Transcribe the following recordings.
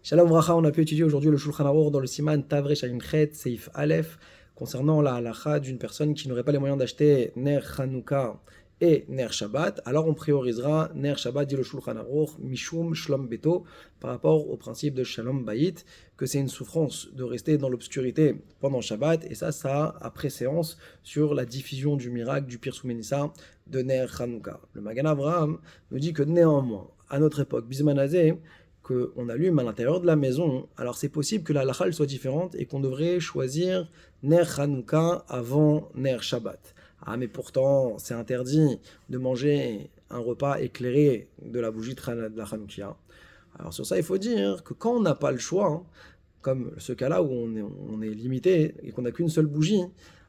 Shalom Vracha, on a pu étudier aujourd'hui le Shulchan Aruch dans le Siman Tavre Shayin Chet Seif Aleph concernant la halacha d'une personne qui n'aurait pas les moyens d'acheter Ner Chanukah et Ner Shabbat. Alors on priorisera Ner Shabbat, dit le Shulchan Aruch, Mishum Shlom Beto, par rapport au principe de Shalom Bayit, que c'est une souffrance de rester dans l'obscurité pendant Shabbat, et ça a préséance sur la diffusion du miracle du Pirsou Menissa de Ner Chanukah. Le Magan Avraham nous dit que néanmoins, à notre époque, Bismanazé, qu'on allume à l'intérieur de la maison, alors c'est possible que la halakha soit différente et qu'on devrait choisir Ner Chanukah avant Ner Shabbat. Ah, mais pourtant, c'est interdit de manger un repas éclairé de la bougie de la Chanukah. Alors sur ça, il faut dire que quand on n'a pas le choix, comme ce cas-là où on est limité et qu'on n'a qu'une seule bougie,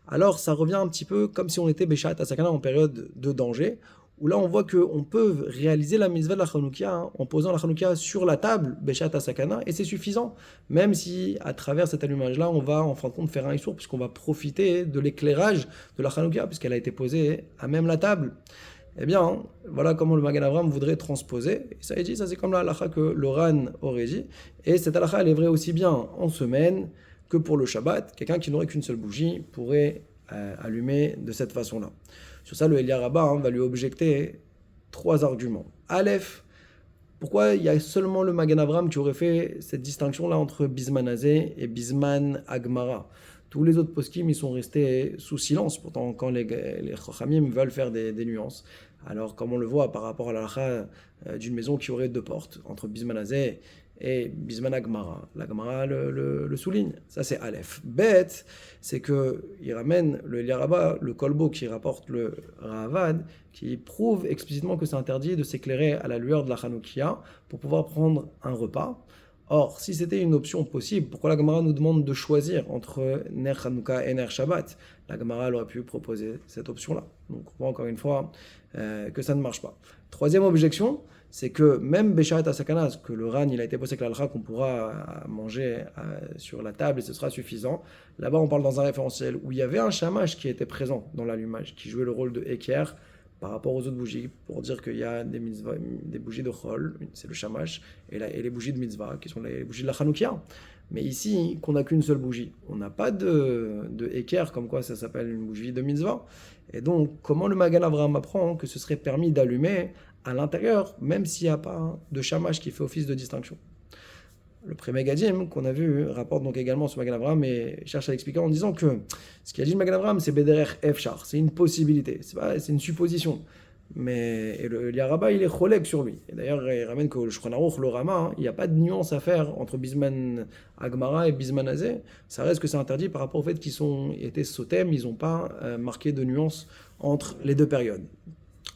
alors ça revient un petit peu comme si on était Beshat Asakana en période de danger, où là on voit qu'on peut réaliser la mitzvah de la Chanukah en posant la Chanukah sur la table, Beshat Asakana, et c'est suffisant, même si à travers cet allumage-là, on va en fin de compte faire un issour, puisqu'on va profiter de l'éclairage de la Chanukah, puisqu'elle a été posée à même la table. Eh bien, voilà comment le Magan Avraham voudrait transposer. Et ça est dit, ça c'est comme la halakha que le Ran aurait dit. Et cette halakha, elle est vraie aussi bien en semaine que pour le Shabbat. Quelqu'un qui n'aurait qu'une seule bougie pourrait allumer de cette façon-là. Sur ça, le Elia Rabbah va lui objecter 3 arguments. Aleph, pourquoi il y a seulement le Magan Avraham qui aurait fait cette distinction-là entre Bisman Azé et Bisman Agmara? Tous les autres poskim, ils sont restés sous silence, pourtant quand les Chachamim veulent faire des nuances. Alors comme on le voit par rapport à la halakha d'une maison qui aurait 2 portes, entre Bisman Azé et Bisman Agmara. La Gemara le souligne, ça c'est Aleph. Bet, c'est qu'il ramène le Elia Rabbah, le Kolbo qui rapporte le Ravad, qui prouve explicitement que c'est interdit de s'éclairer à la lueur de la Chanukah pour pouvoir prendre un repas. Or, si c'était une option possible, pourquoi la Gemara nous demande de choisir entre Ner Chanukah et Ner Shabbat? La Gemara aurait pu proposer cette option-là. Donc, on voit encore une fois que ça ne marche pas. Troisième objection, c'est que même Besharet Asakanas, que le Ran il a été posé avec l'alcha qu'on pourra manger sur la table et ce sera suffisant, là-bas on parle dans un référentiel où il y avait un shamash qui était présent dans l'allumage, qui jouait le rôle de Eker par rapport aux autres bougies, pour dire qu'il y a des bougies de Chol, c'est le shamash, et les bougies de mitzvah, qui sont les bougies de la Chanukah. Mais ici, qu'on n'a qu'une seule bougie, on n'a pas de Eker, comme quoi ça s'appelle une bougie de mitzvah. Et donc, comment le Magan Avraham apprend que ce serait permis d'allumer à l'intérieur, même s'il n'y a pas de shamash qui fait office de distinction? Le premier Gadim qu'on a vu rapporte donc également sur Magan Avraham et cherche à l'expliquer en disant que ce qu'il a dit de Magan Avraham, c'est Bederer Efshar, c'est une possibilité, c'est une supposition. Mais le Yaraba, il est cholek sur lui. Et d'ailleurs, il ramène que le Shulchan Aruch, le Rama, il n'y a pas de nuance à faire entre Bisman Agmara et Bisman Azé. Ça reste que c'est interdit par rapport au fait qu'ils étaient sotem, ils n'ont pas marqué de nuance entre les 2 périodes.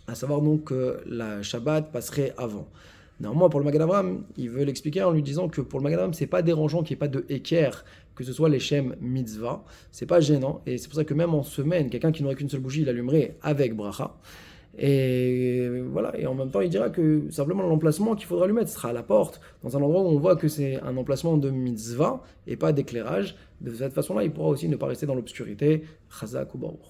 À savoir donc que la Shabbat passerait avant. Néanmoins, pour le Magan Avraham, il veut l'expliquer en lui disant que pour le Magan Avraham, c'est pas dérangeant qu'il n'y ait pas de Eker, que ce soit les Shem Mitzvah, c'est pas gênant, et c'est pour ça que même en semaine, quelqu'un qui n'aurait qu'une seule bougie, il allumerait avec Bracha. Et voilà, et en même temps, il dira que simplement l'emplacement qu'il faudra lui mettre sera à la porte, dans un endroit où on voit que c'est un emplacement de mitzvah et pas d'éclairage. De cette façon-là, il pourra aussi ne pas rester dans l'obscurité. Chazak ou Baruch.